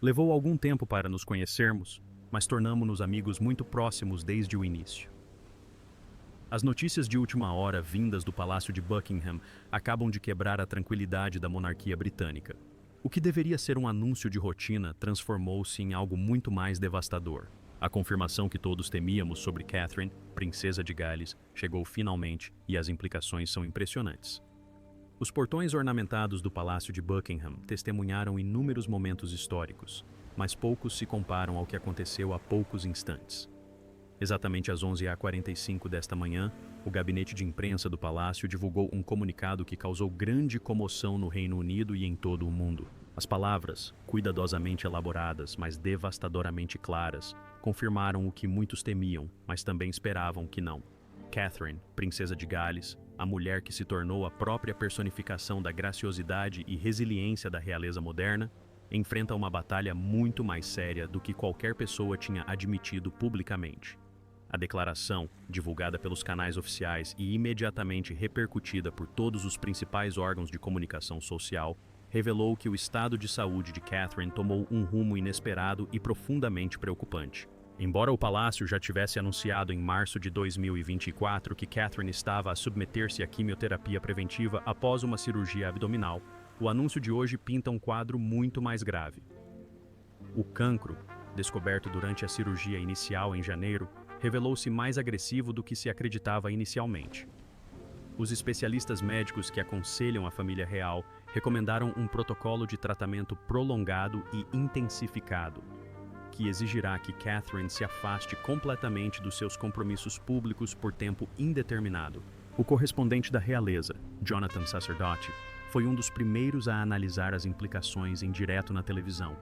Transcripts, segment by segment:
Levou algum tempo para nos conhecermos, mas tornamo-nos amigos muito próximos desde o início. As notícias de última hora vindas do Palácio de Buckingham acabam de quebrar a tranquilidade da monarquia britânica. O que deveria ser um anúncio de rotina transformou-se em algo muito mais devastador. A confirmação que todos temíamos sobre Catherine, princesa de Gales, chegou finalmente e as implicações são impressionantes. Os portões ornamentados do Palácio de Buckingham testemunharam inúmeros momentos históricos, mas poucos se comparam ao que aconteceu há poucos instantes. Exatamente às 11h45 desta manhã, o gabinete de imprensa do palácio divulgou um comunicado que causou grande comoção no Reino Unido e em todo o mundo. As palavras, cuidadosamente elaboradas, mas devastadoramente claras, confirmaram o que muitos temiam, mas também esperavam que não. Catherine, princesa de Gales, a mulher que se tornou a própria personificação da graciosidade e resiliência da realeza moderna, enfrenta uma batalha muito mais séria do que qualquer pessoa tinha admitido publicamente. A declaração, divulgada pelos canais oficiais e imediatamente repercutida por todos os principais órgãos de comunicação social, revelou que o estado de saúde de Catherine tomou um rumo inesperado e profundamente preocupante. Embora o palácio já tivesse anunciado em março de 2024 que Catherine estava a submeter-se à quimioterapia preventiva após uma cirurgia abdominal, o anúncio de hoje pinta um quadro muito mais grave. O cancro, descoberto durante a cirurgia inicial em janeiro, revelou-se mais agressivo do que se acreditava inicialmente. Os especialistas médicos que aconselham a família real recomendaram um protocolo de tratamento prolongado e intensificado, que exigirá que Catherine se afaste completamente dos seus compromissos públicos por tempo indeterminado. O correspondente da realeza, Jonathan Sacerdote, foi um dos primeiros a analisar as implicações em direto na televisão.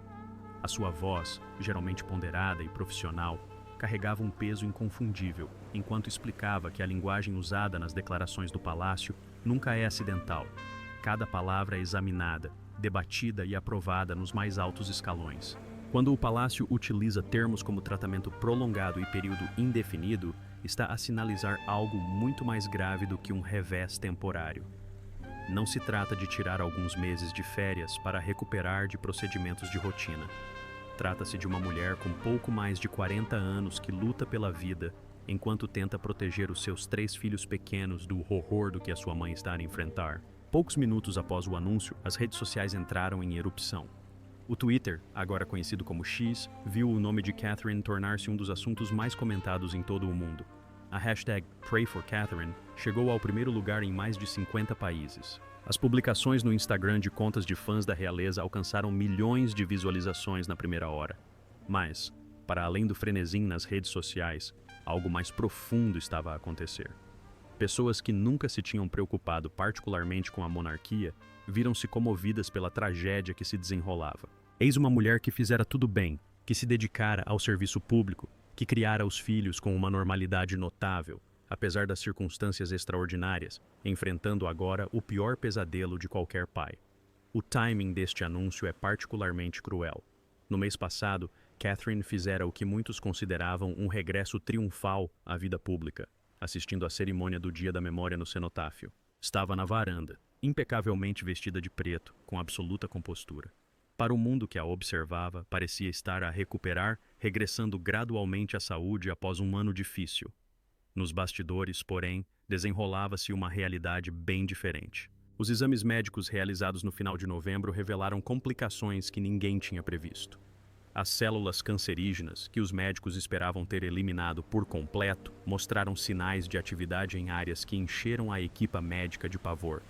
A sua voz, geralmente ponderada e profissional, carregava um peso inconfundível, enquanto explicava que a linguagem usada nas declarações do palácio nunca é acidental. Cada palavra é examinada, debatida e aprovada nos mais altos escalões. Quando o palácio utiliza termos como tratamento prolongado e período indefinido, está a sinalizar algo muito mais grave do que um revés temporário. Não se trata de tirar alguns meses de férias para recuperar de procedimentos de rotina. Trata-se de uma mulher com pouco mais de 40 anos que luta pela vida, enquanto tenta proteger os seus 3 filhos pequenos do horror do que a sua mãe está a enfrentar. Poucos minutos após o anúncio, as redes sociais entraram em erupção. O Twitter, agora conhecido como X, viu o nome de Catherine tornar-se um dos assuntos mais comentados em todo o mundo. A hashtag #PrayForCatherine chegou ao primeiro lugar em mais de 50 países. As publicações no Instagram de contas de fãs da realeza alcançaram milhões de visualizações na primeira hora. Mas, para além do frenesim nas redes sociais, algo mais profundo estava a acontecer. Pessoas que nunca se tinham preocupado particularmente com a monarquia viram-se comovidas pela tragédia que se desenrolava. Eis uma mulher que fizera tudo bem, que se dedicara ao serviço público, que criara os filhos com uma normalidade notável, apesar das circunstâncias extraordinárias, enfrentando agora o pior pesadelo de qualquer pai. O timing deste anúncio é particularmente cruel. No mês passado, Catherine fizera o que muitos consideravam um regresso triunfal à vida pública, assistindo à cerimônia do Dia da Memória no cenotáfio. Estava na varanda, impecavelmente vestida de preto, com absoluta compostura. Para o mundo que a observava, parecia estar a recuperar, regressando gradualmente à saúde após um ano difícil. Nos bastidores, porém, desenrolava-se uma realidade bem diferente. Os exames médicos realizados no final de novembro revelaram complicações que ninguém tinha previsto. As células cancerígenas, que os médicos esperavam ter eliminado por completo, mostraram sinais de atividade em áreas que encheram a equipa médica de pavor.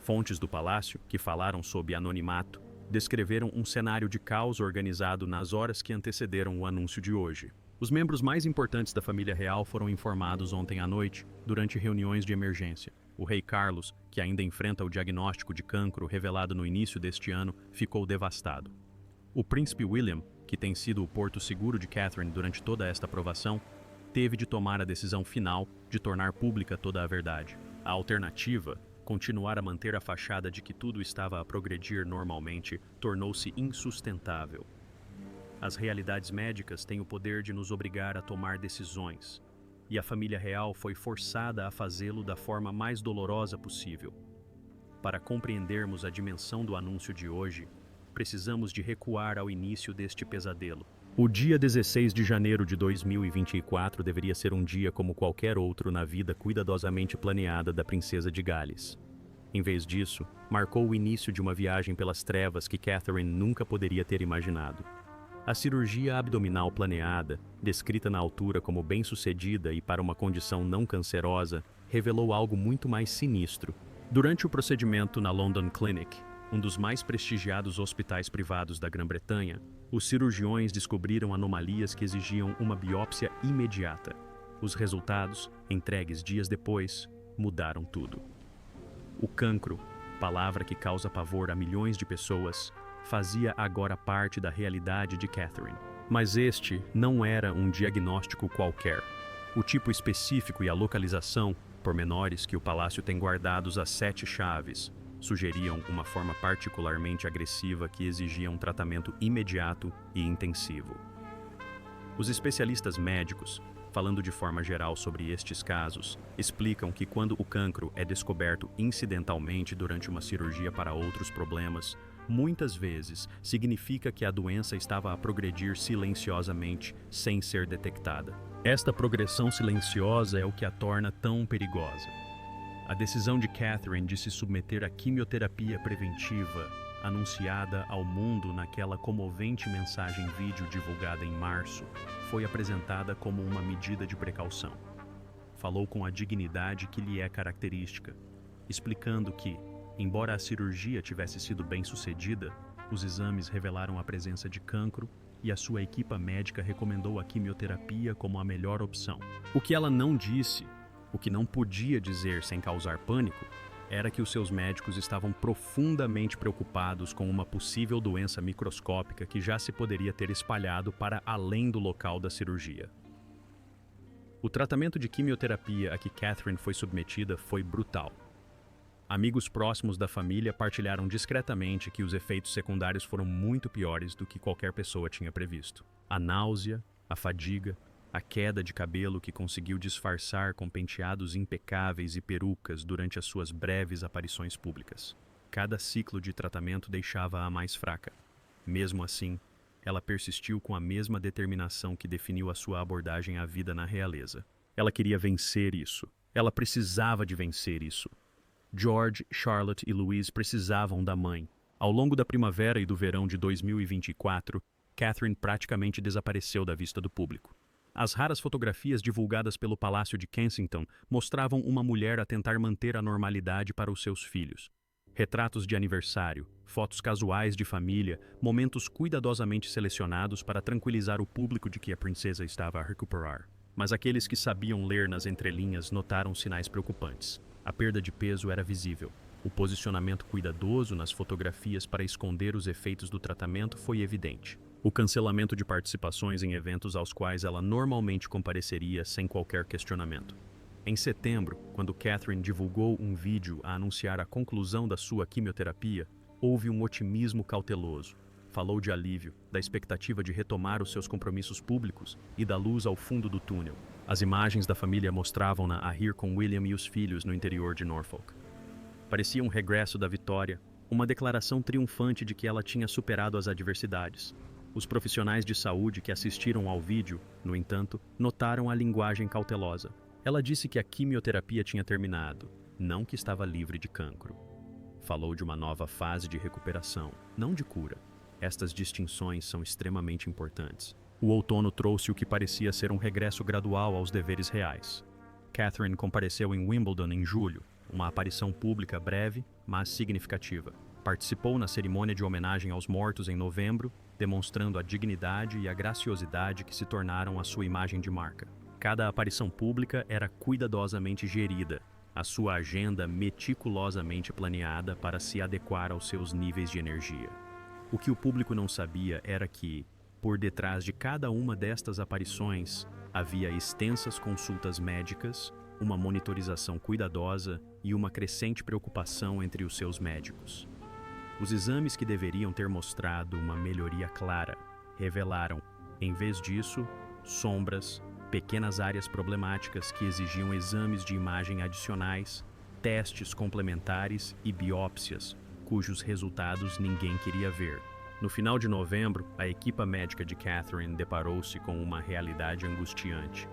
Fontes do palácio, que falaram sob anonimato, descreveram um cenário de caos organizado nas horas que antecederam o anúncio de hoje. Os membros mais importantes da família real foram informados ontem à noite, durante reuniões de emergência. O rei Carlos, que ainda enfrenta o diagnóstico de cancro revelado no início deste ano, ficou devastado. O príncipe William, que tem sido o porto seguro de Catherine durante toda esta aprovação, teve de tomar a decisão final de tornar pública toda a verdade. A alternativa, continuar a manter a fachada de que tudo estava a progredir normalmente, tornou-se insustentável. As realidades médicas têm o poder de nos obrigar a tomar decisões, e a família real foi forçada a fazê-lo da forma mais dolorosa possível. Para compreendermos a dimensão do anúncio de hoje, precisamos de recuar ao início deste pesadelo. O dia 16 de janeiro de 2024 deveria ser um dia como qualquer outro na vida cuidadosamente planeada da princesa de Gales. Em vez disso, marcou o início de uma viagem pelas trevas que Catherine nunca poderia ter imaginado. A cirurgia abdominal planeada, descrita na altura como bem-sucedida e para uma condição não cancerosa, revelou algo muito mais sinistro. Durante o procedimento na London Clinic, um dos mais prestigiados hospitais privados da Grã-Bretanha, os cirurgiões descobriram anomalias que exigiam uma biópsia imediata. Os resultados, entregues dias depois, mudaram tudo. O cancro, palavra que causa pavor a milhões de pessoas, fazia agora parte da realidade de Catherine. Mas este não era um diagnóstico qualquer. O tipo específico e a localização, pormenores que o palácio tem guardados às 7 chaves, sugeriam uma forma particularmente agressiva que exigia um tratamento imediato e intensivo. Os especialistas médicos, falando de forma geral sobre estes casos, explicam que quando o cancro é descoberto incidentalmente durante uma cirurgia para outros problemas, muitas vezes significa que a doença estava a progredir silenciosamente, sem ser detectada. Esta progressão silenciosa é o que a torna tão perigosa. A decisão de Catherine de se submeter à quimioterapia preventiva, anunciada ao mundo naquela comovente mensagem vídeo divulgada em março, foi apresentada como uma medida de precaução. Falou com a dignidade que lhe é característica, explicando que, embora a cirurgia tivesse sido bem-sucedida, os exames revelaram a presença de cancro e a sua equipa médica recomendou a quimioterapia como a melhor opção. O que ela não disse, o que não podia dizer sem causar pânico, era que os seus médicos estavam profundamente preocupados com uma possível doença microscópica que já se poderia ter espalhado para além do local da cirurgia. O tratamento de quimioterapia a que Catherine foi submetida foi brutal. Amigos próximos da família partilharam discretamente que os efeitos secundários foram muito piores do que qualquer pessoa tinha previsto. A náusea, a fadiga, a queda de cabelo que conseguiu disfarçar com penteados impecáveis e perucas durante as suas breves aparições públicas. Cada ciclo de tratamento deixava-a mais fraca. Mesmo assim, ela persistiu com a mesma determinação que definiu a sua abordagem à vida na realeza. Ela queria vencer isso. Ela precisava de vencer isso. George, Charlotte e Louise precisavam da mãe. Ao longo da primavera e do verão de 2024, Catherine praticamente desapareceu da vista do público. As raras fotografias divulgadas pelo Palácio de Kensington mostravam uma mulher a tentar manter a normalidade para os seus filhos. Retratos de aniversário, fotos casuais de família, momentos cuidadosamente selecionados para tranquilizar o público de que a princesa estava a recuperar. Mas aqueles que sabiam ler nas entrelinhas notaram sinais preocupantes. A perda de peso era visível. O posicionamento cuidadoso nas fotografias para esconder os efeitos do tratamento foi evidente. O cancelamento de participações em eventos aos quais ela normalmente compareceria sem qualquer questionamento. Em setembro, quando Catherine divulgou um vídeo a anunciar a conclusão da sua quimioterapia, houve um otimismo cauteloso. Falou de alívio, da expectativa de retomar os seus compromissos públicos e da luz ao fundo do túnel. As imagens da família mostravam-na a rir com William e os filhos no interior de Norfolk. Parecia um regresso da vitória, uma declaração triunfante de que ela tinha superado as adversidades. Os profissionais de saúde que assistiram ao vídeo, no entanto, notaram a linguagem cautelosa. Ela disse que a quimioterapia tinha terminado, não que estava livre de cancro. Falou de uma nova fase de recuperação, não de cura. Estas distinções são extremamente importantes. O outono trouxe o que parecia ser um regresso gradual aos deveres reais. Catherine compareceu em Wimbledon em julho, uma aparição pública breve, mas significativa. Participou na cerimônia de homenagem aos mortos em novembro, demonstrando a dignidade e a graciosidade que se tornaram a sua imagem de marca. Cada aparição pública era cuidadosamente gerida, a sua agenda meticulosamente planeada para se adequar aos seus níveis de energia. O que o público não sabia era que, por detrás de cada uma destas aparições, havia extensas consultas médicas, uma monitorização cuidadosa e uma crescente preocupação entre os seus médicos. Os exames que deveriam ter mostrado uma melhoria clara revelaram, em vez disso, sombras, pequenas áreas problemáticas que exigiam exames de imagem adicionais, testes complementares e biópsias, cujos resultados ninguém queria ver. No final de novembro, a equipa médica de Catherine deparou-se com uma realidade angustiante.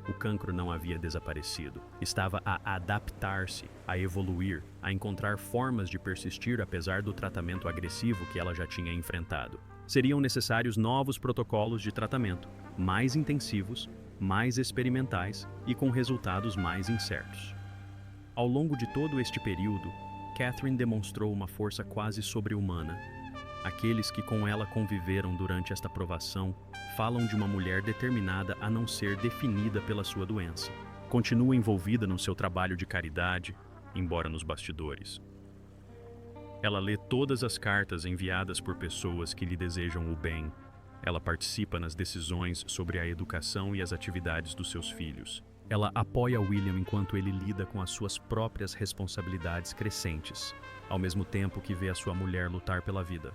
O cancro não havia desaparecido. Estava a adaptar-se, a evoluir, a encontrar formas de persistir apesar do tratamento agressivo que ela já tinha enfrentado. Seriam necessários novos protocolos de tratamento, mais intensivos, mais experimentais e com resultados mais incertos. Ao longo de todo este período, Catherine demonstrou uma força quase sobre-humana. Aqueles que com ela conviveram durante esta provação falam de uma mulher determinada a não ser definida pela sua doença. Continua envolvida no seu trabalho de caridade, embora nos bastidores. Ela lê todas as cartas enviadas por pessoas que lhe desejam o bem. Ela participa nas decisões sobre a educação e as atividades dos seus filhos. Ela apoia William enquanto ele lida com as suas próprias responsabilidades crescentes, ao mesmo tempo que vê a sua mulher lutar pela vida.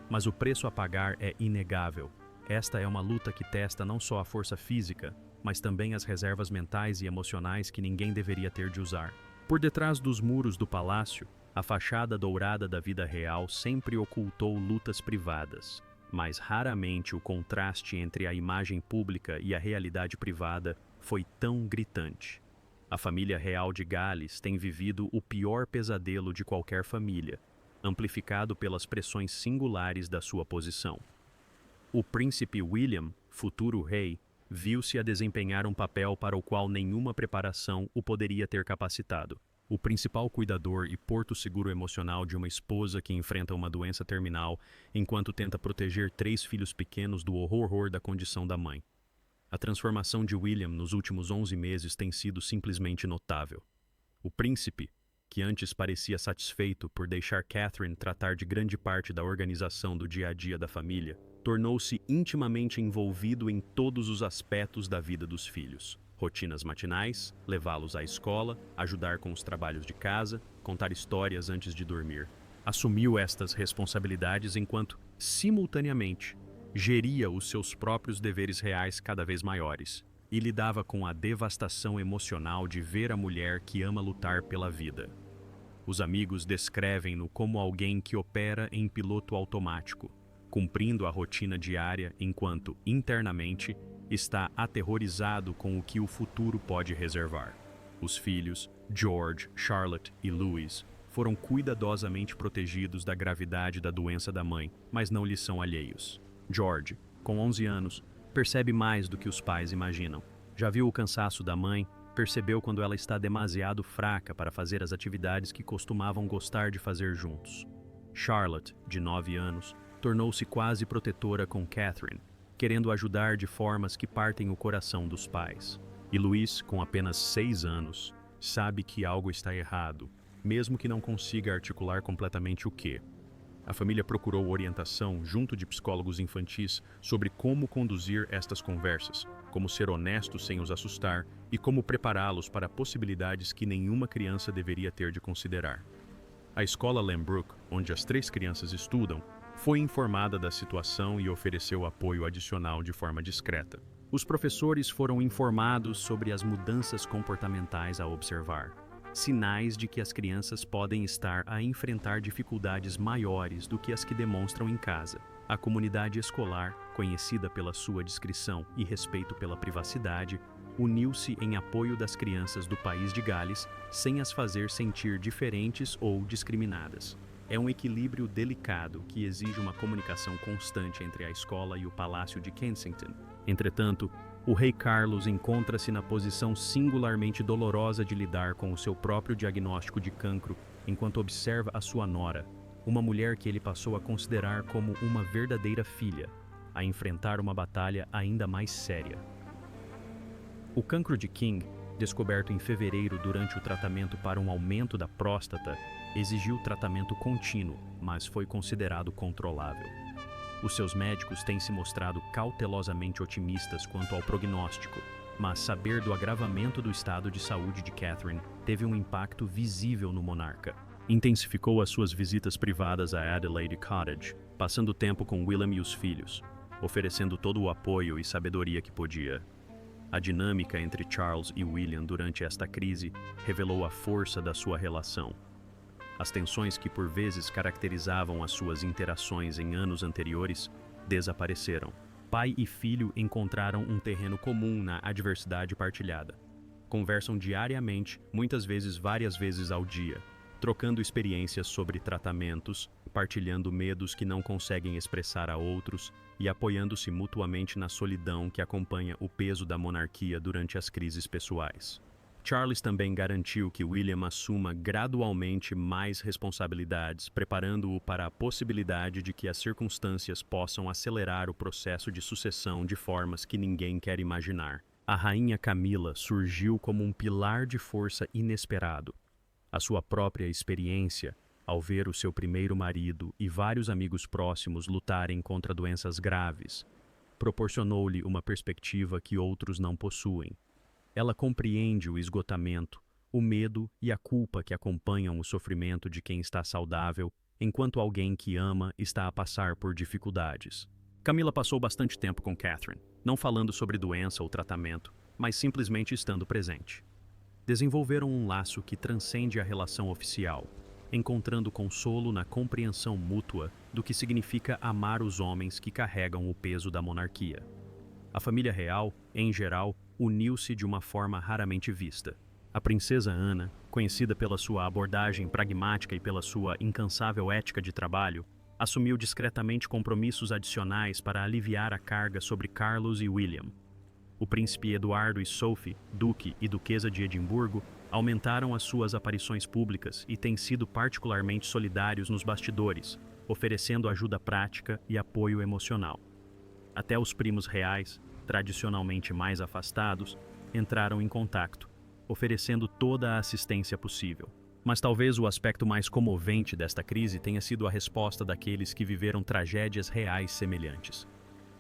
Mas o preço a pagar é inegável. Esta é uma luta que testa não só a força física, mas também as reservas mentais e emocionais que ninguém deveria ter de usar. Por detrás dos muros do palácio, a fachada dourada da vida real sempre ocultou lutas privadas, mas raramente o contraste entre a imagem pública e a realidade privada foi tão gritante. A família real de Gales tem vivido o pior pesadelo de qualquer família, amplificado pelas pressões singulares da sua posição. O príncipe William, futuro rei, viu-se a desempenhar um papel para o qual nenhuma preparação o poderia ter capacitado. O principal cuidador e porto seguro emocional de uma esposa que enfrenta uma doença terminal enquanto tenta proteger 3 filhos pequenos do horror da condição da mãe. A transformação de William nos últimos 11 meses tem sido simplesmente notável. O príncipe, que antes parecia satisfeito por deixar Catherine tratar de grande parte da organização do dia a dia da família, tornou-se intimamente envolvido em todos os aspectos da vida dos filhos. Rotinas matinais, levá-los à escola, ajudar com os trabalhos de casa, contar histórias antes de dormir. Assumiu estas responsabilidades enquanto, simultaneamente, geria os seus próprios deveres reais cada vez maiores e lidava com a devastação emocional de ver a mulher que ama lutar pela vida. Os amigos descrevem-no como alguém que opera em piloto automático, cumprindo a rotina diária enquanto, internamente, está aterrorizado com o que o futuro pode reservar. Os filhos, George, Charlotte e Louis, foram cuidadosamente protegidos da gravidade da doença da mãe, mas não lhes são alheios. George, com 11 anos, percebe mais do que os pais imaginam. Já viu o cansaço da mãe, percebeu quando ela está demasiado fraca para fazer as atividades que costumavam gostar de fazer juntos. Charlotte, de 9 anos, tornou-se quase protetora com Catherine, querendo ajudar de formas que partem o coração dos pais. E Louis, com apenas 6 anos, sabe que algo está errado, mesmo que não consiga articular completamente o que. A família procurou orientação junto de psicólogos infantis sobre como conduzir estas conversas, como ser honesto sem os assustar e como prepará-los para possibilidades que nenhuma criança deveria ter de considerar. A escola Lambrook, onde as 3 crianças estudam, foi informada da situação e ofereceu apoio adicional de forma discreta. Os professores foram informados sobre as mudanças comportamentais a observar, sinais de que as crianças podem estar a enfrentar dificuldades maiores do que as que demonstram em casa. A comunidade escolar, conhecida pela sua discrição e respeito pela privacidade, uniu-se em apoio das crianças do país de Gales sem as fazer sentir diferentes ou discriminadas. É um equilíbrio delicado que exige uma comunicação constante entre a escola e o Palácio de Kensington. Entretanto, o rei Carlos encontra-se na posição singularmente dolorosa de lidar com o seu próprio diagnóstico de cancro enquanto observa a sua nora, uma mulher que ele passou a considerar como uma verdadeira filha, a enfrentar uma batalha ainda mais séria. O cancro de King, descoberto em fevereiro durante o tratamento para um aumento da próstata, exigiu tratamento contínuo, mas foi considerado controlável. Os seus médicos têm se mostrado cautelosamente otimistas quanto ao prognóstico, mas saber do agravamento do estado de saúde de Catherine teve um impacto visível no monarca. Intensificou as suas visitas privadas a Adelaide Cottage, passando tempo com William e os filhos, oferecendo todo o apoio e sabedoria que podia. A dinâmica entre Charles e William durante esta crise revelou a força da sua relação. As tensões que por vezes caracterizavam as suas interações em anos anteriores desapareceram. Pai e filho encontraram um terreno comum na adversidade partilhada. Conversam diariamente, muitas vezes várias vezes ao dia, trocando experiências sobre tratamentos, partilhando medos que não conseguem expressar a outros e apoiando-se mutuamente na solidão que acompanha o peso da monarquia durante as crises pessoais. Charles também garantiu que William assuma gradualmente mais responsabilidades, preparando-o para a possibilidade de que as circunstâncias possam acelerar o processo de sucessão de formas que ninguém quer imaginar. A rainha Camila surgiu como um pilar de força inesperado. A sua própria experiência, ao ver o seu primeiro marido e vários amigos próximos lutarem contra doenças graves, proporcionou-lhe uma perspectiva que outros não possuem. Ela compreende o esgotamento, o medo e a culpa que acompanham o sofrimento de quem está saudável, enquanto alguém que ama está a passar por dificuldades. Camila passou bastante tempo com Catherine, não falando sobre doença ou tratamento, mas simplesmente estando presente. Desenvolveram um laço que transcende a relação oficial, encontrando consolo na compreensão mútua do que significa amar os homens que carregam o peso da monarquia. A família real, em geral, uniu-se de uma forma raramente vista. A princesa Ana, conhecida pela sua abordagem pragmática e pela sua incansável ética de trabalho, assumiu discretamente compromissos adicionais para aliviar a carga sobre Carlos e William. O príncipe Eduardo e Sophie, duque e duquesa de Edimburgo, aumentaram as suas aparições públicas e têm sido particularmente solidários nos bastidores, oferecendo ajuda prática e apoio emocional. Até os primos reais, tradicionalmente mais afastados, entraram em contato, oferecendo toda a assistência possível. Mas talvez o aspecto mais comovente desta crise tenha sido a resposta daqueles que viveram tragédias reais semelhantes.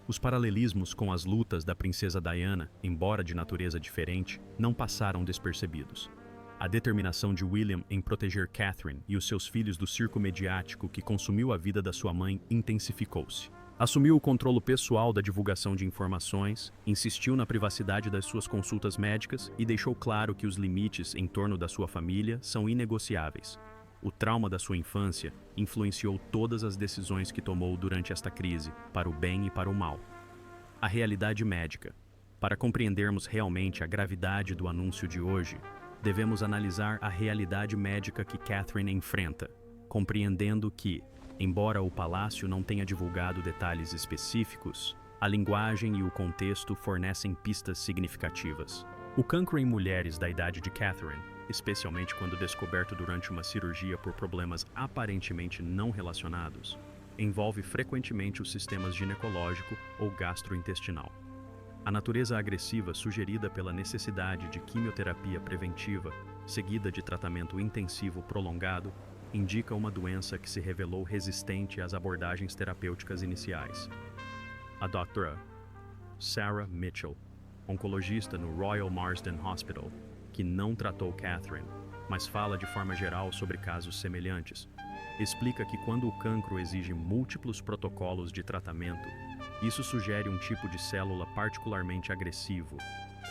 Os paralelismos com as lutas da princesa Diana, embora de natureza diferente, não passaram despercebidos. A determinação de William em proteger Catherine e os seus filhos do circo mediático que consumiu a vida da sua mãe intensificou-se. Assumiu o controle pessoal da divulgação de informações, insistiu na privacidade das suas consultas médicas e deixou claro que os limites em torno da sua família são inegociáveis. O trauma da sua infância influenciou todas as decisões que tomou durante esta crise, para o bem e para o mal. A realidade médica. Para compreendermos realmente a gravidade do anúncio de hoje, devemos analisar a realidade médica que Catherine enfrenta, compreendendo que, embora o palácio não tenha divulgado detalhes específicos, a linguagem e o contexto fornecem pistas significativas. O cancro em mulheres da idade de Catherine, especialmente quando descoberto durante uma cirurgia por problemas aparentemente não relacionados, envolve frequentemente os sistemas ginecológico ou gastrointestinal. A natureza agressiva sugerida pela necessidade de quimioterapia preventiva, seguida de tratamento intensivo prolongado, indica uma doença que se revelou resistente às abordagens terapêuticas iniciais. A Dra. Sarah Mitchell, oncologista no Royal Marsden Hospital, que não tratou Catherine, mas fala de forma geral sobre casos semelhantes, explica que quando o cancro exige múltiplos protocolos de tratamento, isso sugere um tipo de célula particularmente agressivo,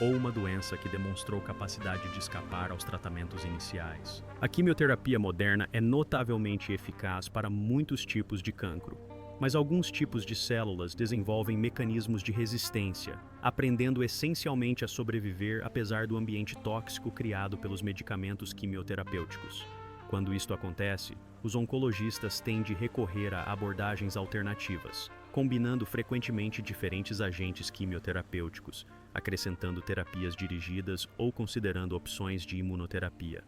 ou uma doença que demonstrou capacidade de escapar aos tratamentos iniciais. A quimioterapia moderna é notavelmente eficaz para muitos tipos de cancro, mas alguns tipos de células desenvolvem mecanismos de resistência, aprendendo essencialmente a sobreviver apesar do ambiente tóxico criado pelos medicamentos quimioterapêuticos. Quando isto acontece, os oncologistas têm de recorrer a abordagens alternativas, combinando frequentemente diferentes agentes quimioterapêuticos, acrescentando terapias dirigidas ou considerando opções de imunoterapia.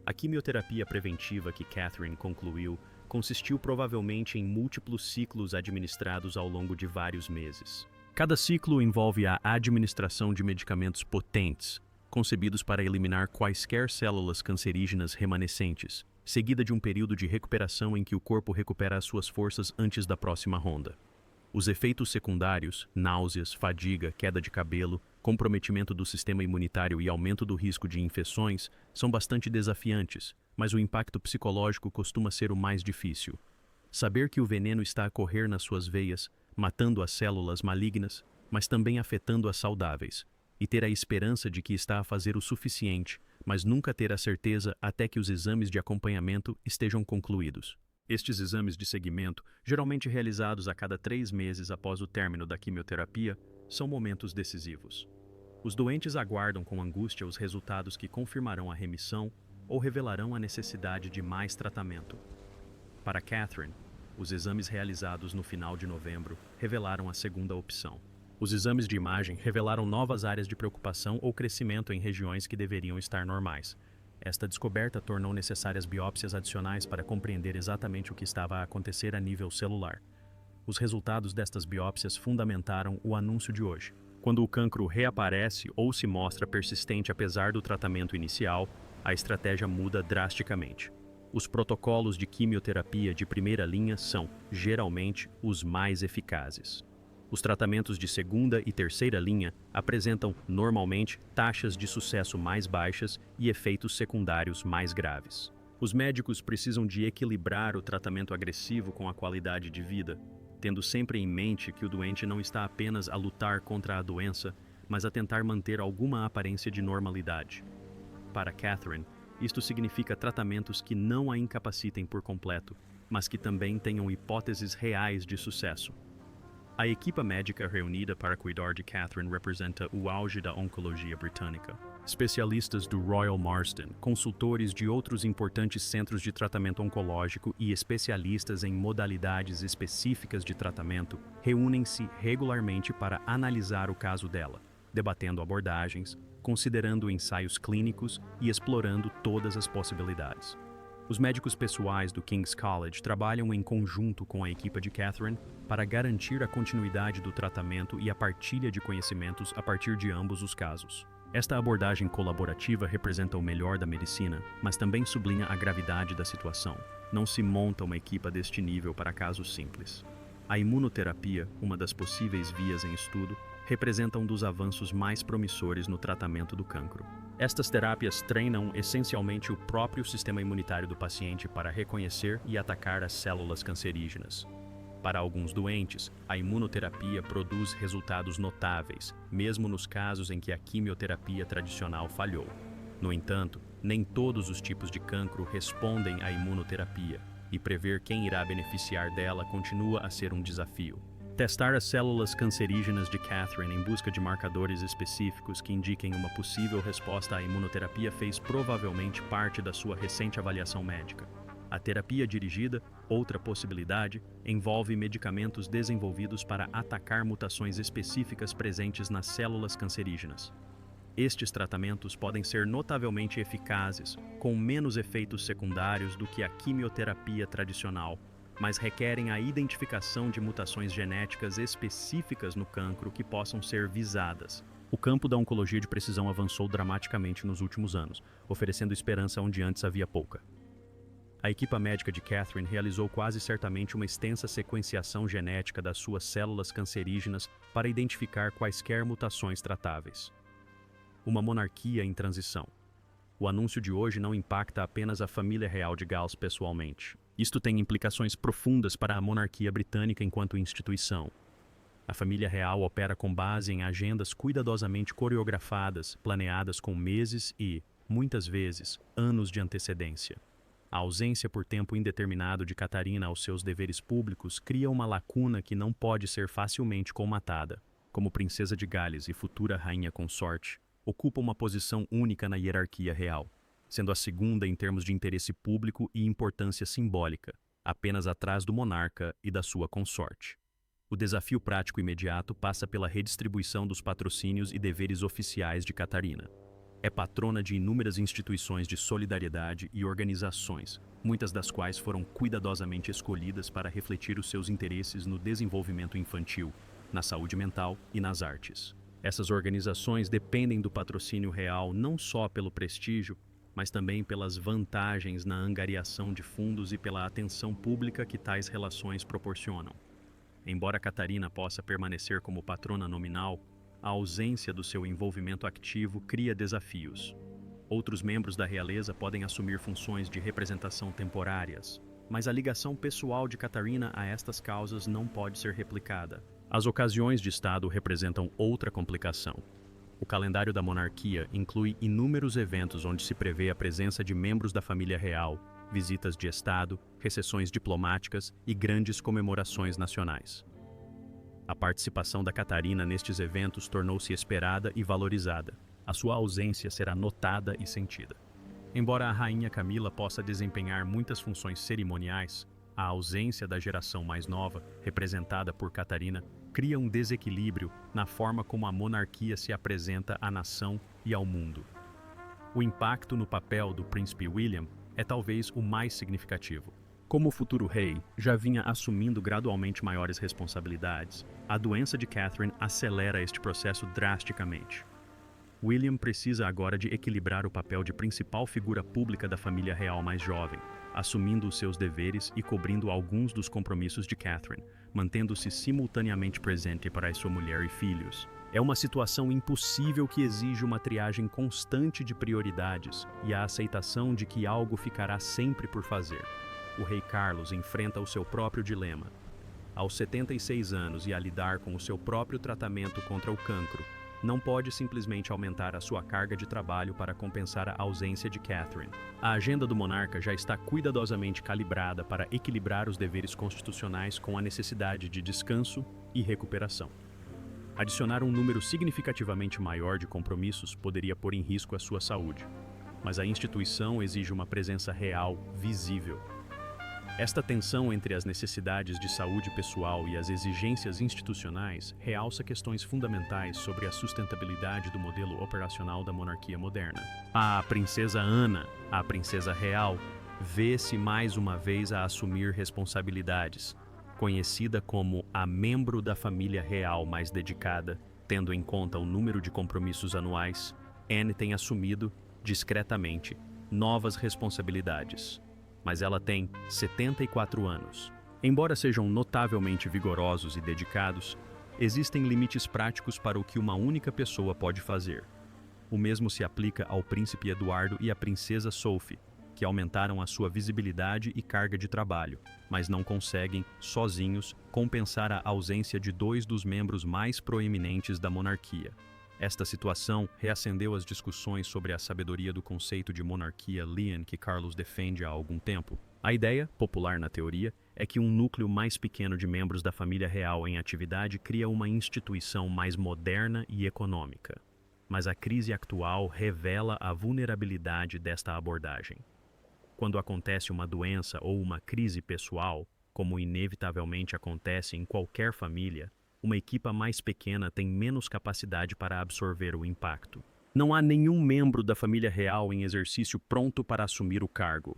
A quimioterapia preventiva que Catherine concluiu consistiu provavelmente em múltiplos ciclos administrados ao longo de vários meses. Cada ciclo envolve a administração de medicamentos potentes, concebidos para eliminar quaisquer células cancerígenas remanescentes, seguida de um período de recuperação em que o corpo recupera as suas forças antes da próxima ronda. Os efeitos secundários, náuseas, fadiga, queda de cabelo, comprometimento do sistema imunitário e aumento do risco de infecções, são bastante desafiantes, mas o impacto psicológico costuma ser o mais difícil. Saber que o veneno está a correr nas suas veias, matando as células malignas, mas também afetando as saudáveis, e ter a esperança de que está a fazer o suficiente mas nunca ter a certeza até que os exames de acompanhamento estejam concluídos. Estes exames de seguimento, geralmente realizados a cada 3 meses após o término da quimioterapia, são momentos decisivos. Os doentes aguardam com angústia os resultados que confirmarão a remissão ou revelarão a necessidade de mais tratamento. Para Catherine, os exames realizados no final de novembro revelaram a segunda opção. Os exames de imagem revelaram novas áreas de preocupação ou crescimento em regiões que deveriam estar normais. Esta descoberta tornou necessárias biópsias adicionais para compreender exatamente o que estava a acontecer a nível celular. Os resultados destas biópsias fundamentaram o anúncio de hoje. Quando o cancro reaparece ou se mostra persistente apesar do tratamento inicial, a estratégia muda drasticamente. Os protocolos de quimioterapia de primeira linha são, geralmente, os mais eficazes. Os tratamentos de segunda e terceira linha apresentam, normalmente, taxas de sucesso mais baixas e efeitos secundários mais graves. Os médicos precisam de equilibrar o tratamento agressivo com a qualidade de vida, tendo sempre em mente que o doente não está apenas a lutar contra a doença, mas a tentar manter alguma aparência de normalidade. Para Catherine, isto significa tratamentos que não a incapacitem por completo, mas que também tenham hipóteses reais de sucesso. A equipa médica reunida para cuidar de Catherine representa o auge da oncologia britânica. Especialistas do Royal Marsden, consultores de outros importantes centros de tratamento oncológico e especialistas em modalidades específicas de tratamento reúnem-se regularmente para analisar o caso dela, debatendo abordagens, considerando ensaios clínicos e explorando todas as possibilidades. Os médicos pessoais do King's College trabalham em conjunto com a equipa de Catherine para garantir a continuidade do tratamento e a partilha de conhecimentos a partir de ambos os casos. Esta abordagem colaborativa representa o melhor da medicina, mas também sublinha a gravidade da situação. Não se monta uma equipa deste nível para casos simples. A imunoterapia, uma das possíveis vias em estudo, representa um dos avanços mais promissores no tratamento do cancro. Estas terapias treinam essencialmente o próprio sistema imunitário do paciente para reconhecer e atacar as células cancerígenas. Para alguns doentes, a imunoterapia produz resultados notáveis, mesmo nos casos em que a quimioterapia tradicional falhou. No entanto, nem todos os tipos de cancro respondem à imunoterapia, e prever quem irá beneficiar dela continua a ser um desafio. Testar as células cancerígenas de Catherine em busca de marcadores específicos que indiquem uma possível resposta à imunoterapia fez provavelmente parte da sua recente avaliação médica. A terapia dirigida, outra possibilidade, envolve medicamentos desenvolvidos para atacar mutações específicas presentes nas células cancerígenas. Estes tratamentos podem ser notavelmente eficazes, com menos efeitos secundários do que a quimioterapia tradicional, mas requerem a identificação de mutações genéticas específicas no cancro que possam ser visadas. O campo da oncologia de precisão avançou dramaticamente nos últimos anos, oferecendo esperança onde antes havia pouca. A equipa médica de Catherine realizou quase certamente uma extensa sequenciação genética das suas células cancerígenas para identificar quaisquer mutações tratáveis. Uma monarquia em transição. O anúncio de hoje não impacta apenas a família real de Gales pessoalmente. Isto tem implicações profundas para a monarquia britânica enquanto instituição. A família real opera com base em agendas cuidadosamente coreografadas, planeadas com meses e, muitas vezes, anos de antecedência. A ausência por tempo indeterminado de Catarina aos seus deveres públicos cria uma lacuna que não pode ser facilmente colmatada. Como princesa de Gales e futura rainha consorte, ocupa uma posição única na hierarquia real, sendo a segunda em termos de interesse público e importância simbólica, apenas atrás do monarca e da sua consorte. O desafio prático imediato passa pela redistribuição dos patrocínios e deveres oficiais de Catarina. É patrona de inúmeras instituições de solidariedade e organizações, muitas das quais foram cuidadosamente escolhidas para refletir os seus interesses no desenvolvimento infantil, na saúde mental e nas artes. Essas organizações dependem do patrocínio real não só pelo prestígio, mas também pelas vantagens na angariação de fundos e pela atenção pública que tais relações proporcionam. Embora Catarina possa permanecer como patrona nominal, a ausência do seu envolvimento ativo cria desafios. Outros membros da realeza podem assumir funções de representação temporárias, mas a ligação pessoal de Catarina a estas causas não pode ser replicada. As ocasiões de Estado representam outra complicação. O calendário da monarquia inclui inúmeros eventos onde se prevê a presença de membros da família real, visitas de Estado, recessões diplomáticas e grandes comemorações nacionais. A participação da Catarina nestes eventos tornou-se esperada e valorizada. A sua ausência será notada e sentida. Embora a rainha Camila possa desempenhar muitas funções cerimoniais, a ausência da geração mais nova, representada por Catarina, cria um desequilíbrio na forma como a monarquia se apresenta à nação e ao mundo. O impacto no papel do príncipe William é talvez o mais significativo. Como o futuro rei já vinha assumindo gradualmente maiores responsabilidades, a doença de Catherine acelera este processo drasticamente. William precisa agora de equilibrar o papel de principal figura pública da família real mais jovem, assumindo os seus deveres e cobrindo alguns dos compromissos de Catherine, mantendo-se simultaneamente presente para sua mulher e filhos. É uma situação impossível que exige uma triagem constante de prioridades e a aceitação de que algo ficará sempre por fazer. O rei Carlos enfrenta o seu próprio dilema. Aos 76 anos e a lidar com o seu próprio tratamento contra o cancro, não pode simplesmente aumentar a sua carga de trabalho para compensar a ausência de Catherine. A agenda do monarca já está cuidadosamente calibrada para equilibrar os deveres constitucionais com a necessidade de descanso e recuperação. Adicionar um número significativamente maior de compromissos poderia pôr em risco a sua saúde, mas a instituição exige uma presença real, visível. Esta tensão entre as necessidades de saúde pessoal e as exigências institucionais realça questões fundamentais sobre a sustentabilidade do modelo operacional da monarquia moderna. A princesa Ana, a princesa real, vê-se mais uma vez a assumir responsabilidades. Conhecida como a membro da família real mais dedicada, tendo em conta o número de compromissos anuais, Anne tem assumido, discretamente, novas responsabilidades. Mas ela tem 74 anos. Embora sejam notavelmente vigorosos e dedicados, existem limites práticos para o que uma única pessoa pode fazer. O mesmo se aplica ao príncipe Eduardo e à princesa Sophie, que aumentaram a sua visibilidade e carga de trabalho, mas não conseguem, sozinhos, compensar a ausência de dois dos membros mais proeminentes da monarquia. Esta situação reacendeu as discussões sobre a sabedoria do conceito de monarquia Lian que Carlos defende há algum tempo. A ideia, popular na teoria, é que um núcleo mais pequeno de membros da família real em atividade cria uma instituição mais moderna e econômica. Mas a crise atual revela a vulnerabilidade desta abordagem. Quando acontece uma doença ou uma crise pessoal, como inevitavelmente acontece em qualquer família, uma equipa mais pequena tem menos capacidade para absorver o impacto. Não há nenhum membro da família real em exercício pronto para assumir o cargo.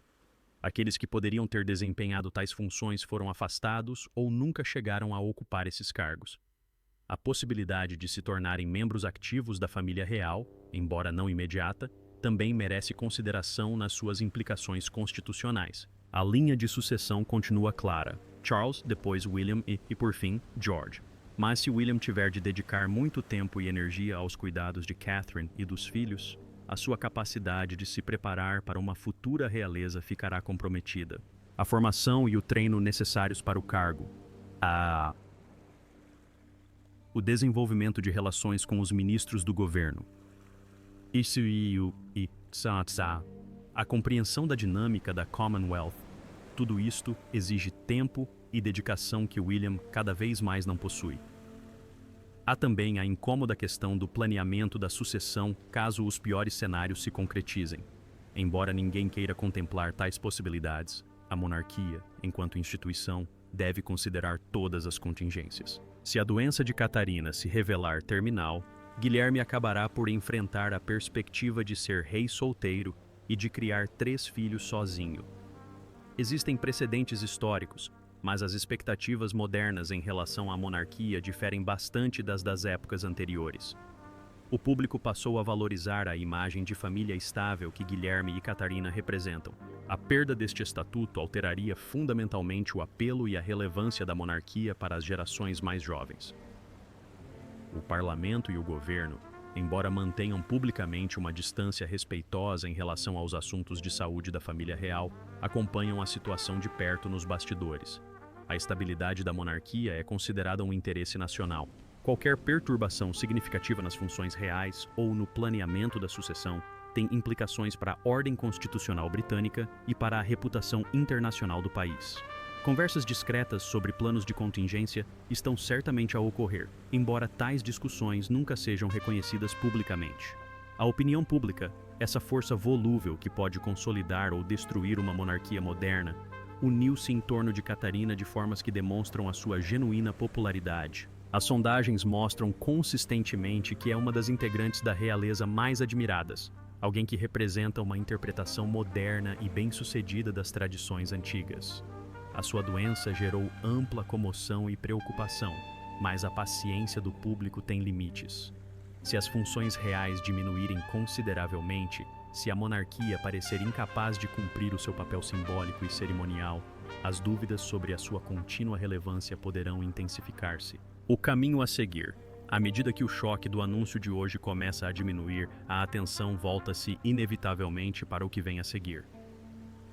Aqueles que poderiam ter desempenhado tais funções foram afastados ou nunca chegaram a ocupar esses cargos. A possibilidade de se tornarem membros ativos da família real, embora não imediata, também merece consideração nas suas implicações constitucionais. A linha de sucessão continua clara: Charles, depois William e por fim, George. Mas se William tiver de dedicar muito tempo e energia aos cuidados de Catherine e dos filhos, a sua capacidade de se preparar para uma futura realeza ficará comprometida. A formação e o treino necessários para o cargo. O desenvolvimento de relações com os ministros do governo. A compreensão da dinâmica da Commonwealth. Tudo isto exige tempo e dedicação que William cada vez mais não possui. Há também a incômoda questão do planeamento da sucessão caso os piores cenários se concretizem. Embora ninguém queira contemplar tais possibilidades, a monarquia, enquanto instituição, deve considerar todas as contingências. Se a doença de Catarina se revelar terminal, Guilherme acabará por enfrentar a perspectiva de ser rei solteiro e de criar 3 filhos sozinho. Existem precedentes históricos, mas as expectativas modernas em relação à monarquia diferem bastante das épocas anteriores. O público passou a valorizar a imagem de família estável que Guilherme e Catarina representam. A perda deste estatuto alteraria fundamentalmente o apelo e a relevância da monarquia para as gerações mais jovens. O parlamento e o governo, embora mantenham publicamente uma distância respeitosa em relação aos assuntos de saúde da família real, acompanham a situação de perto nos bastidores. A estabilidade da monarquia é considerada um interesse nacional. Qualquer perturbação significativa nas funções reais ou no planeamento da sucessão tem implicações para a ordem constitucional britânica e para a reputação internacional do país. Conversas discretas sobre planos de contingência estão certamente a ocorrer, embora tais discussões nunca sejam reconhecidas publicamente. A opinião pública, essa força volúvel que pode consolidar ou destruir uma monarquia moderna, uniu-se em torno de Catarina de formas que demonstram a sua genuína popularidade. As sondagens mostram consistentemente que é uma das integrantes da realeza mais admiradas, alguém que representa uma interpretação moderna e bem-sucedida das tradições antigas. A sua doença gerou ampla comoção e preocupação, mas a paciência do público tem limites. Se as funções reais diminuírem consideravelmente, se a monarquia parecer incapaz de cumprir o seu papel simbólico e cerimonial, as dúvidas sobre a sua contínua relevância poderão intensificar-se. O caminho a seguir. À medida que o choque do anúncio de hoje começa a diminuir, a atenção volta-se inevitavelmente para o que vem a seguir.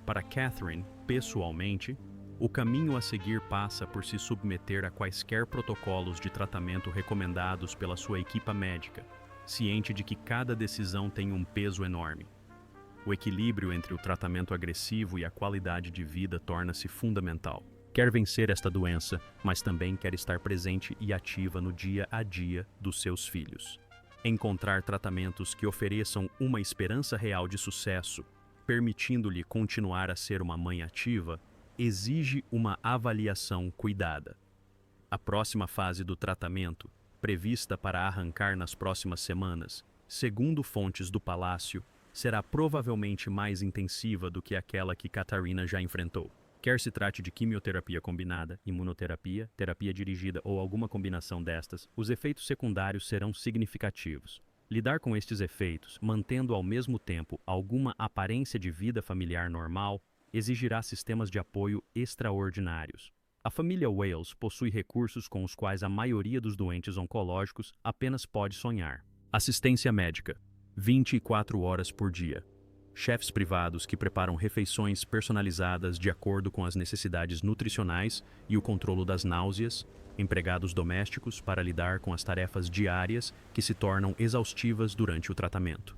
Para Catherine, pessoalmente, o caminho a seguir passa por se submeter a quaisquer protocolos de tratamento recomendados pela sua equipa médica, ciente de que cada decisão tem um peso enorme. O equilíbrio entre o tratamento agressivo e a qualidade de vida torna-se fundamental. Quer vencer esta doença, mas também quer estar presente e ativa no dia a dia dos seus filhos. Encontrar tratamentos que ofereçam uma esperança real de sucesso, permitindo-lhe continuar a ser uma mãe ativa, exige uma avaliação cuidada. A próxima fase do tratamento, prevista para arrancar nas próximas semanas, segundo fontes do palácio, será provavelmente mais intensiva do que aquela que Catarina já enfrentou. Quer se trate de quimioterapia combinada, imunoterapia, terapia dirigida ou alguma combinação destas, os efeitos secundários serão significativos. Lidar com estes efeitos, mantendo ao mesmo tempo alguma aparência de vida familiar normal, exigirá sistemas de apoio extraordinários. A família Wales possui recursos com os quais a maioria dos doentes oncológicos apenas pode sonhar. Assistência médica, 24 horas por dia. Chefes privados que preparam refeições personalizadas de acordo com as necessidades nutricionais e o controlo das náuseas, empregados domésticos para lidar com as tarefas diárias que se tornam exaustivas durante o tratamento.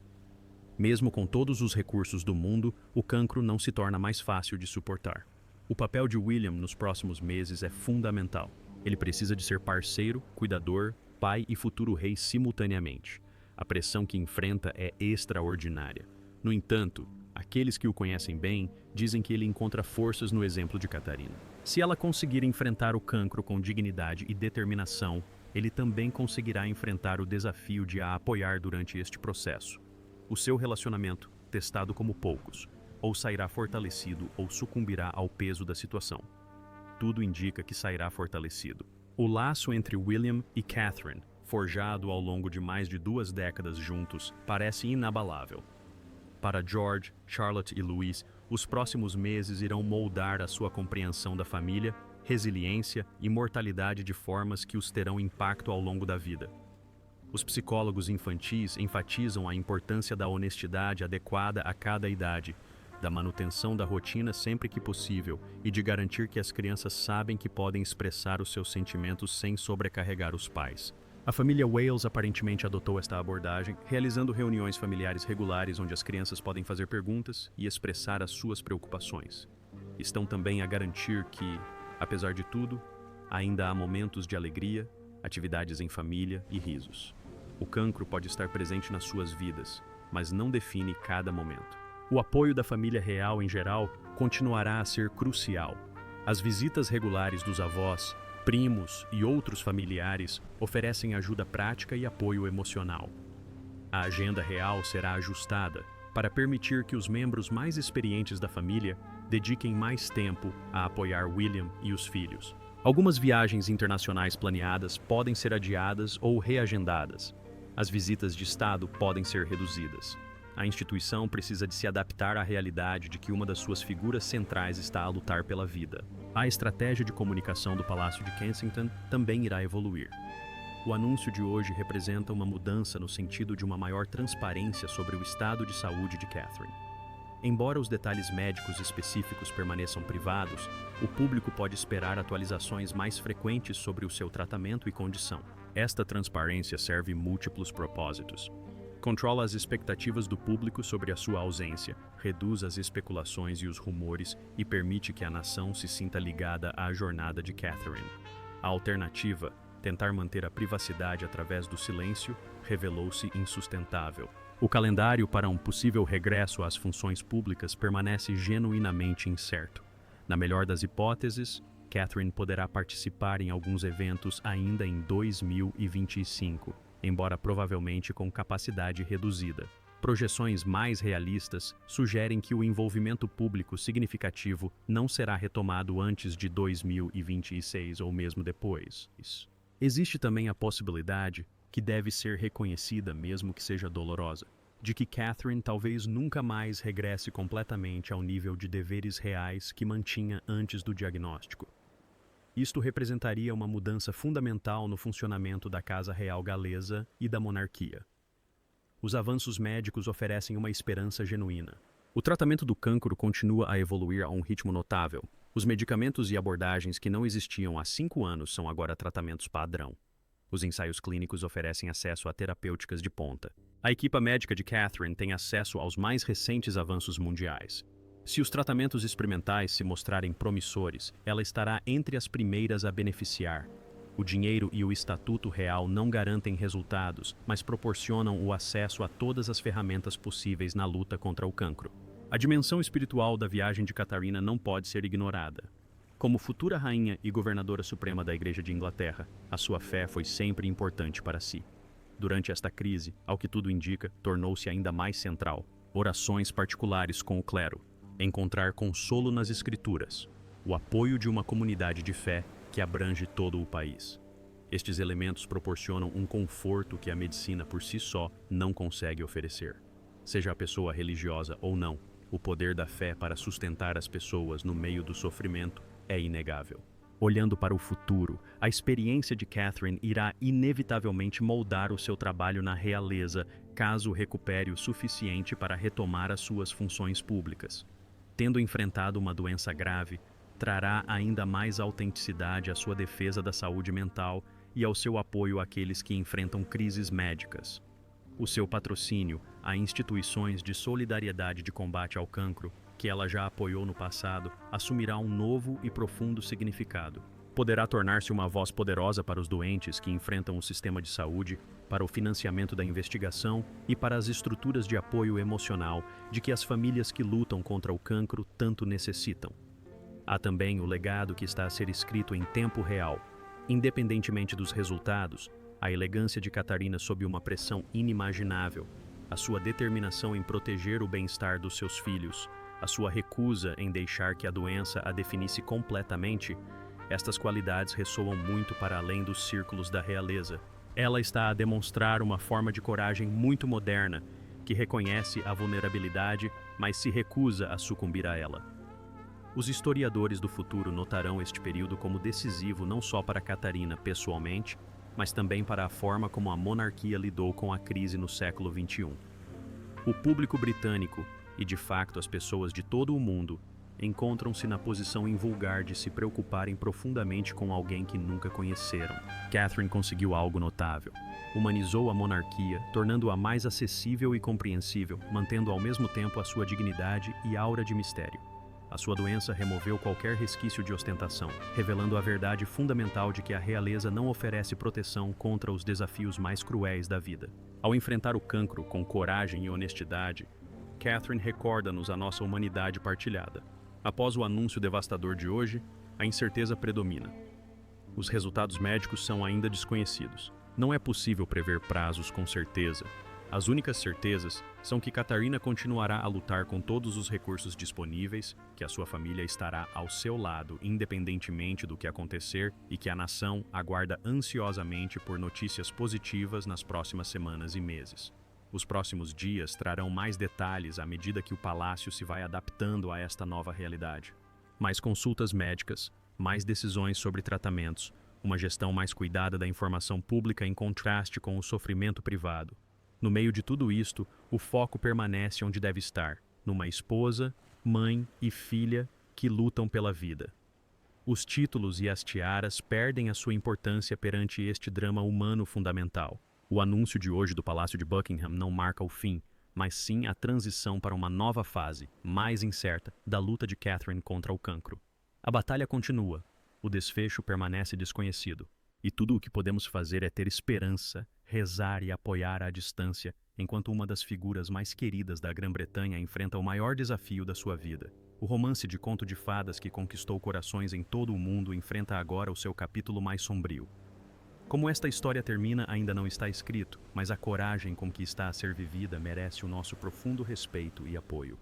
Mesmo com todos os recursos do mundo, o cancro não se torna mais fácil de suportar. O papel de William nos próximos meses é fundamental. Ele precisa de ser parceiro, cuidador, pai e futuro rei simultaneamente. A pressão que enfrenta é extraordinária. No entanto, aqueles que o conhecem bem dizem que ele encontra forças no exemplo de Catarina. Se ela conseguir enfrentar o cancro com dignidade e determinação, ele também conseguirá enfrentar o desafio de a apoiar durante este processo. O seu relacionamento, testado como poucos, ou sairá fortalecido ou sucumbirá ao peso da situação. Tudo indica que sairá fortalecido. O laço entre William e Catherine, forjado ao longo de mais de 2 décadas juntos, parece inabalável. Para George, Charlotte e Louis, os próximos meses irão moldar a sua compreensão da família, resiliência e mortalidade de formas que os terão impacto ao longo da vida. Os psicólogos infantis enfatizam a importância da honestidade adequada a cada idade, da manutenção da rotina sempre que possível e de garantir que as crianças sabem que podem expressar os seus sentimentos sem sobrecarregar os pais. A família Wales aparentemente adotou esta abordagem, realizando reuniões familiares regulares onde as crianças podem fazer perguntas e expressar as suas preocupações. Estão também a garantir que, apesar de tudo, ainda há momentos de alegria, atividades em família e risos. O cancro pode estar presente nas suas vidas, mas não define cada momento. O apoio da família real em geral continuará a ser crucial. As visitas regulares dos avós, primos e outros familiares oferecem ajuda prática e apoio emocional. A agenda real será ajustada para permitir que os membros mais experientes da família dediquem mais tempo a apoiar William e os filhos. Algumas viagens internacionais planeadas podem ser adiadas ou reagendadas. As visitas de Estado podem ser reduzidas. A instituição precisa de se adaptar à realidade de que uma das suas figuras centrais está a lutar pela vida. A estratégia de comunicação do Palácio de Kensington também irá evoluir. O anúncio de hoje representa uma mudança no sentido de uma maior transparência sobre o estado de saúde de Catherine. Embora os detalhes médicos específicos permaneçam privados, o público pode esperar atualizações mais frequentes sobre o seu tratamento e condição. Esta transparência serve múltiplos propósitos. Controla as expectativas do público sobre a sua ausência, reduz as especulações e os rumores e permite que a nação se sinta ligada à jornada de Catherine. A alternativa, tentar manter a privacidade através do silêncio, revelou-se insustentável. O calendário para um possível regresso às funções públicas permanece genuinamente incerto. Na melhor das hipóteses, Catherine poderá participar em alguns eventos ainda em 2025, embora provavelmente com capacidade reduzida. Projeções mais realistas sugerem que o envolvimento público significativo não será retomado antes de 2026 ou mesmo depois. Existe também a possibilidade, que deve ser reconhecida mesmo que seja dolorosa, de que Catherine talvez nunca mais regresse completamente ao nível de deveres reais que mantinha antes do diagnóstico. Isto representaria uma mudança fundamental no funcionamento da Casa Real Galesa e da monarquia. Os avanços médicos oferecem uma esperança genuína. O tratamento do cancro continua a evoluir a um ritmo notável. Os medicamentos e abordagens que não existiam há 5 anos são agora tratamentos padrão. Os ensaios clínicos oferecem acesso a terapêuticas de ponta. A equipa médica de Catherine tem acesso aos mais recentes avanços mundiais. Se os tratamentos experimentais se mostrarem promissores, ela estará entre as primeiras a beneficiar. O dinheiro e o estatuto real não garantem resultados, mas proporcionam o acesso a todas as ferramentas possíveis na luta contra o cancro. A dimensão espiritual da viagem de Catarina não pode ser ignorada. Como futura rainha e governadora suprema da Igreja de Inglaterra, a sua fé foi sempre importante para si. Durante esta crise, ao que tudo indica, tornou-se ainda mais central. Orações particulares com o clero, encontrar consolo nas Escrituras, o apoio de uma comunidade de fé que abrange todo o país. Estes elementos proporcionam um conforto que a medicina por si só não consegue oferecer. Seja a pessoa religiosa ou não, o poder da fé para sustentar as pessoas no meio do sofrimento é inegável. Olhando para o futuro, a experiência de Catherine irá inevitavelmente moldar o seu trabalho na realeza, caso recupere o suficiente para retomar as suas funções públicas. Tendo enfrentado uma doença grave, trará ainda mais autenticidade à sua defesa da saúde mental e ao seu apoio àqueles que enfrentam crises médicas. O seu patrocínio a instituições de solidariedade de combate ao cancro, que ela já apoiou no passado, assumirá um novo e profundo significado. Poderá tornar-se uma voz poderosa para os doentes que enfrentam o sistema de saúde, para o financiamento da investigação e para as estruturas de apoio emocional de que as famílias que lutam contra o cancro tanto necessitam. Há também o legado que está a ser escrito em tempo real. Independentemente dos resultados, a elegância de Catarina sob uma pressão inimaginável, a sua determinação em proteger o bem-estar dos seus filhos, a sua recusa em deixar que a doença a definisse completamente, estas qualidades ressoam muito para além dos círculos da realeza. Ela está a demonstrar uma forma de coragem muito moderna, que reconhece a vulnerabilidade, mas se recusa a sucumbir a ela. Os historiadores do futuro notarão este período como decisivo não só para Catarina pessoalmente, mas também para a forma como a monarquia lidou com a crise no século XXI. O público britânico, e de facto as pessoas de todo o mundo, encontram-se na posição invulgar de se preocuparem profundamente com alguém que nunca conheceram. Catherine conseguiu algo notável. Humanizou a monarquia, tornando-a mais acessível e compreensível, mantendo ao mesmo tempo a sua dignidade e aura de mistério. A sua doença removeu qualquer resquício de ostentação, revelando a verdade fundamental de que a realeza não oferece proteção contra os desafios mais cruéis da vida. Ao enfrentar o cancro com coragem e honestidade, Catherine recorda-nos a nossa humanidade partilhada. Após o anúncio devastador de hoje, a incerteza predomina. Os resultados médicos são ainda desconhecidos. Não é possível prever prazos com certeza. As únicas certezas são que Catarina continuará a lutar com todos os recursos disponíveis, que a sua família estará ao seu lado independentemente do que acontecer e que a nação aguarda ansiosamente por notícias positivas nas próximas semanas e meses. Os próximos dias trarão mais detalhes à medida que o palácio se vai adaptando a esta nova realidade. Mais consultas médicas, mais decisões sobre tratamentos, uma gestão mais cuidada da informação pública em contraste com o sofrimento privado. No meio de tudo isto, o foco permanece onde deve estar, numa esposa, mãe e filha que lutam pela vida. Os títulos e as tiaras perdem a sua importância perante este drama humano fundamental. O anúncio de hoje do Palácio de Buckingham não marca o fim, mas sim a transição para uma nova fase, mais incerta, da luta de Catherine contra o cancro. A batalha continua, o desfecho permanece desconhecido, e tudo o que podemos fazer é ter esperança, rezar e apoiar à distância, enquanto uma das figuras mais queridas da Grã-Bretanha enfrenta o maior desafio da sua vida. O romance de conto de fadas que conquistou corações em todo o mundo enfrenta agora o seu capítulo mais sombrio. Como esta história termina ainda não está escrito, mas a coragem com que está a ser vivida merece o nosso profundo respeito e apoio.